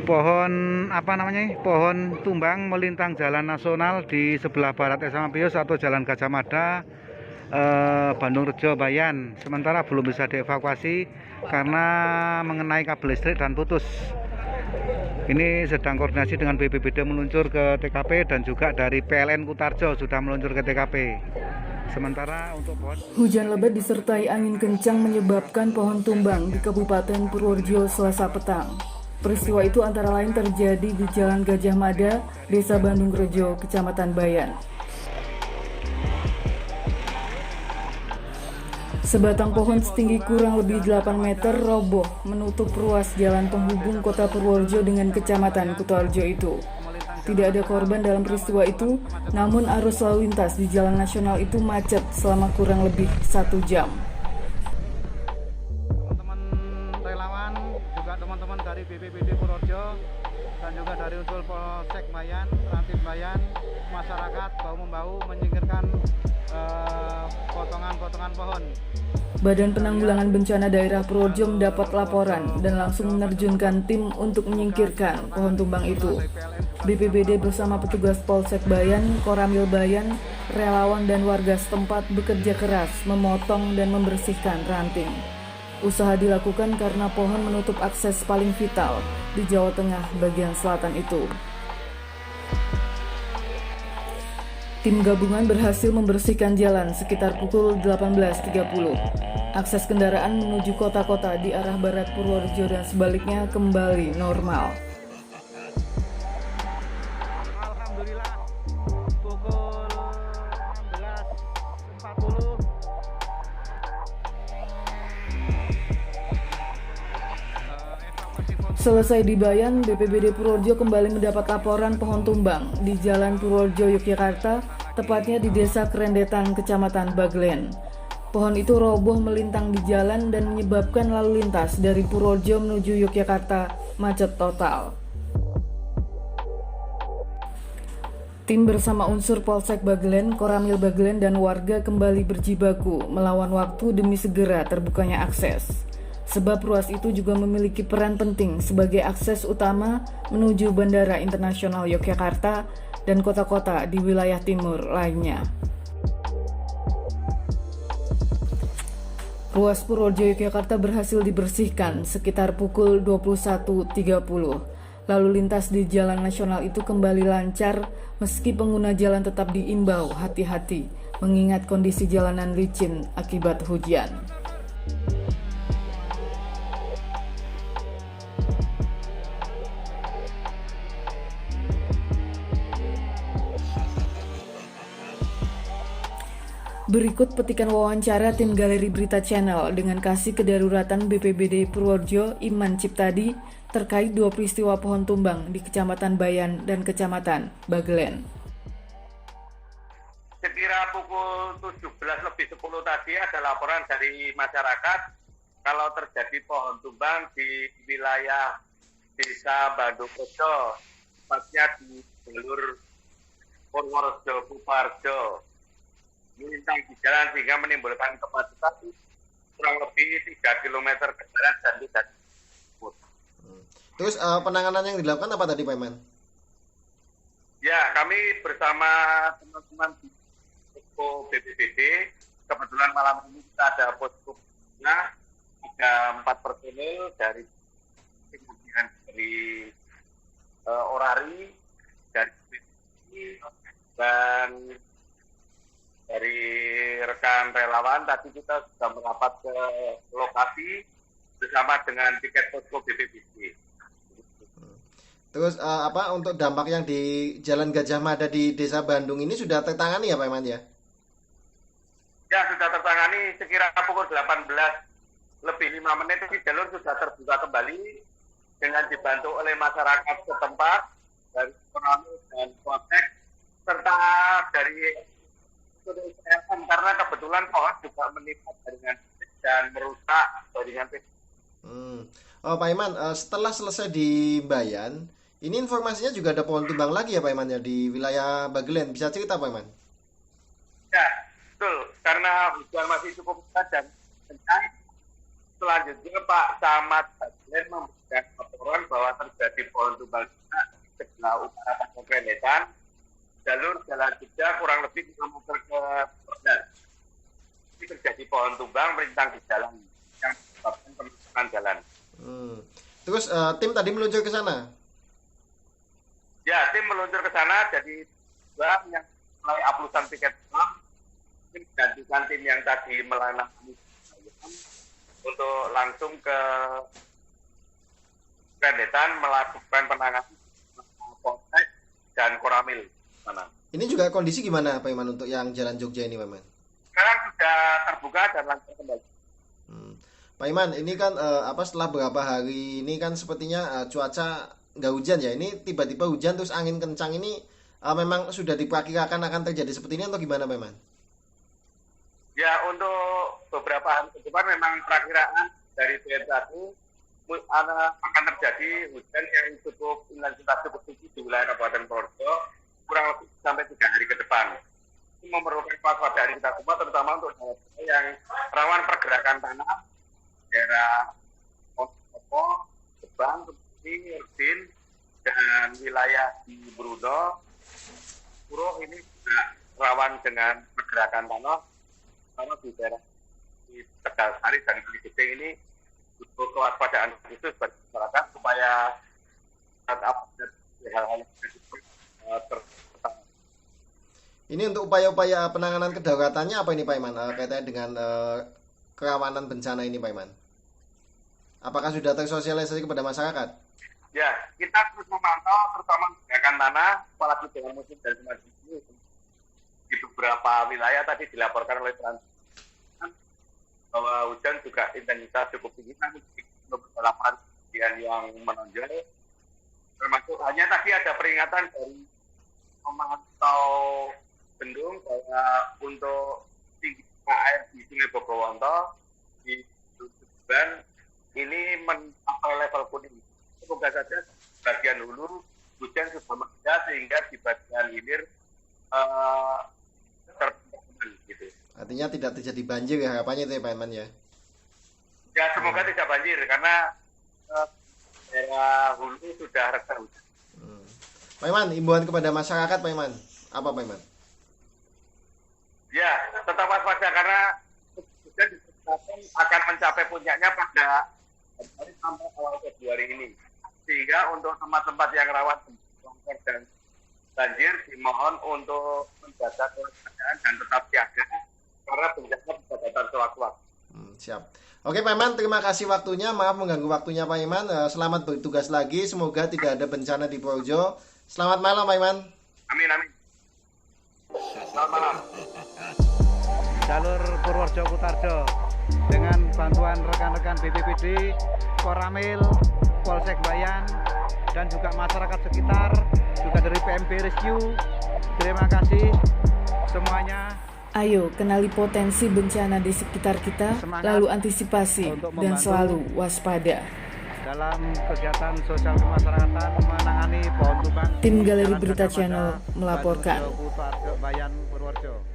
Pohon apa namanya? Pohon tumbang melintang jalan nasional di sebelah barat SMA Pius atau Jalan Gajah Mada, Bandung Rejo Bayan. Sementara belum bisa dievakuasi karena mengenai kabel listrik dan putus. Ini sedang koordinasi dengan BPBD meluncur ke TKP dan juga dari PLN Kutarjo sudah meluncur ke TKP. Sementara untuk pohon, hujan lebat disertai angin kencang menyebabkan pohon tumbang di Kabupaten Purworejo Selasa petang. Peristiwa itu antara lain terjadi di Jalan Gajah Mada, Desa Bandung Rejo, Kecamatan Bayan. Sebatang pohon setinggi kurang lebih 8 meter roboh menutup ruas jalan penghubung kota Purworejo dengan Kecamatan Kutoarjo itu. Tidak ada korban dalam peristiwa itu, namun arus lalu lintas di jalan nasional itu macet selama kurang lebih 1 jam. teman-teman relawan, juga teman-teman dari BPBD Purworejo dan juga dari unsur Polsek Bayan, Rantin Bayan, masyarakat bahu-membahu menyingkirkan potongan-potongan pohon. Badan Penanggulangan Bencana Daerah Purworejo mendapat laporan dan langsung menerjunkan tim untuk menyingkirkan pohon tumbang itu. BPBD bersama petugas Polsek Bayan, Koramil Bayan, relawan dan warga setempat bekerja keras memotong dan membersihkan ranting. Usaha dilakukan karena pohon menutup akses paling vital di Jawa Tengah bagian selatan itu. Tim gabungan berhasil membersihkan jalan sekitar pukul 18.30. Akses kendaraan menuju kota-kota di arah barat Purworejo dan sebaliknya kembali normal. Alhamdulillah pukul 16.40 Selesai di Bayan, BPBD Purworejo kembali mendapat laporan pohon tumbang di Jalan Purworejo, Yogyakarta, tepatnya di Desa Kerendetan, Kecamatan Baglen. Pohon itu roboh melintang di jalan dan menyebabkan lalu lintas dari Purworejo menuju Yogyakarta macet total. Tim bersama unsur Polsek Baglen, Koramil Baglen, dan warga kembali berjibaku melawan waktu demi segera terbukanya akses. Sebab ruas itu juga memiliki peran penting sebagai akses utama menuju Bandara Internasional Yogyakarta dan kota-kota di wilayah timur lainnya. Ruas Purworejo Yogyakarta berhasil dibersihkan sekitar pukul 21.30. Lalu lintas di jalan nasional itu kembali lancar meski pengguna jalan tetap diimbau hati-hati mengingat kondisi jalanan licin akibat hujan. Berikut petikan wawancara tim Galeri Berita Channel dengan Kasih Kedaruratan BPBD Purworejo Iman Ciptadi terkait 2 peristiwa pohon tumbang di Kecamatan Bayan dan Kecamatan Baglen. Sekira pukul 17.10 tadi ada laporan dari masyarakat kalau terjadi pohon tumbang di wilayah Desa Bandung Rejo, tepatnya di jalur Purworejo Kutoarjo. Melintang di jalan sehingga menimbulkan kemacetan kurang lebih 3 km ke barat dan tidak disebut. Terus penanganan yang dilakukan apa tadi Pak Iman? Ya, kami bersama teman-teman di posko BPBD, kebetulan malam ini kita ada posko, ada 4 personil dari kemudian dari Orari, dari BPBD, dan dari rekan relawan. Tadi kita sudah merapat ke lokasi bersama dengan tiket posko BPBD. Terus untuk dampak yang di Jalan Gajah Mada di Desa Bandung ini sudah tertangani ya Pak Iman ya? Ya, sudah tertangani sekira pukul 18:05 di jalur sudah terbuka kembali dengan dibantu oleh masyarakat setempat dari Koramil dan Polsek serta dari karena kebetulan pohon juga menimpa jaringan dan merusak jaringan. Oh Pak Iman, setelah selesai di Bayan, ini informasinya juga ada pohon tumbang lagi ya Pak Iman ya di wilayah Baglen. Bisa cerita Pak Iman? Ya, betul. Karena hujan masih cukup dekat dan kencang, selanjutnya Pak Camat Baglen dan laporan bahwa terjadi pohon tumbang di sebelah utara Kampung Krendetan, jalur Jalan Jogja kurang lebih 5 meter ke barat. Ini terjadi pohon tumbang melintang di jalan yang menyebabkan penutupan jalan. Terus tim tadi meluncur ke sana? Ya, tim meluncur ke sana, jadi yang mulai aplusan piket tim gantikan tim yang tadi melanangi untuk langsung ke Krendetan melakukan penanganan Polsek dan Koramil sana. Ini juga kondisi gimana Pak Iman untuk yang Jalan Jogja ini Pak Iman? Sekarang sudah terbuka dan langsung kembali. Pak Iman, ini kan setelah beberapa hari ini kan sepertinya cuaca nggak hujan ya. Ini tiba-tiba hujan terus angin kencang ini memang sudah diperkirakan akan terjadi seperti ini atau gimana Pak Iman? Ya, untuk beberapa hari ke depan memang perakiraan dari BMKG akan terjadi hujan yang cukup intensitas cukup tinggi di wilayah Kabupaten Purworejo kurang lebih sampai 3 hari ke depan. Ini memerlukan kewaspadaan kita semua, terutama untuk daerah yang rawan pergerakan tanah, daerah Mojokerto, Gebang, Kepri, Erdin, dan wilayah di Bruno, Puro ini juga rawan dengan pergerakan tanah, karena di daerah di Tegalsari dan Gede ini butuh kewaspadaan khusus bagi masyarakat supaya hal-hal yang terutama. Ini untuk upaya-upaya penanganan kedaruratannya apa ini Pak Iman? Kaitannya dengan kerawanan bencana ini Pak Iman? Apakah sudah tersosialisasi kepada masyarakat? Ya, kita terus memantau terutama pergerakan tanah, apalagi dengan musim dan semacam ini. Di beberapa wilayah tadi dilaporkan oleh bahwa hujan juga intensitas cukup tinggi, namun beberapa laporan kejadian yang menonjol, termasuk hanya tadi ada peringatan dari memantau bendung bahwa untuk tinggi air di Sungai Bogowonto di Tuban ini mencapai level kuning. Semoga saja bagian hulu hujan sudah mereda sehingga di bagian hilir terkendali gitu. Artinya tidak terjadi banjir ya harapannya itu ya Pak Iman ya? Ya semoga tidak banjir karena daerah hulu sudah reda hujan. Pak Iman, imbauan kepada masyarakat Pak Iman, apa Pak Iman? Ya, tetap waspada karena hujan diperkirakan akan mencapai puncaknya pada Januari sampai awal Februari ini. Sehingga untuk tempat-tempat yang rawan longsor dan banjir dimohon untuk menjaga kewaspadaan dan tetap siaga karena bencana bisa datang sewaktu-waktu. Siap. Oke Pak Iman, terima kasih waktunya. Maaf mengganggu waktunya Pak Iman. Selamat bertugas lagi. Semoga tidak ada bencana di Purworejo. Selamat malam Pak Iman. Amin, amin. Selamat malam. Jalur Purworejo Kutarjo dengan bantuan rekan-rekan BPBD, Koramil, Polsek Bayan, dan juga masyarakat sekitar, juga dari PMB Rescue. Terima kasih semuanya. Ayo kenali potensi bencana di sekitar kita, lalu antisipasi dan selalu waspada. Dalam kegiatan sosial kemasyarakatan menangani pohon tumbang. Tim Galeri Berita Channel melaporkan. Bayan Purworejo.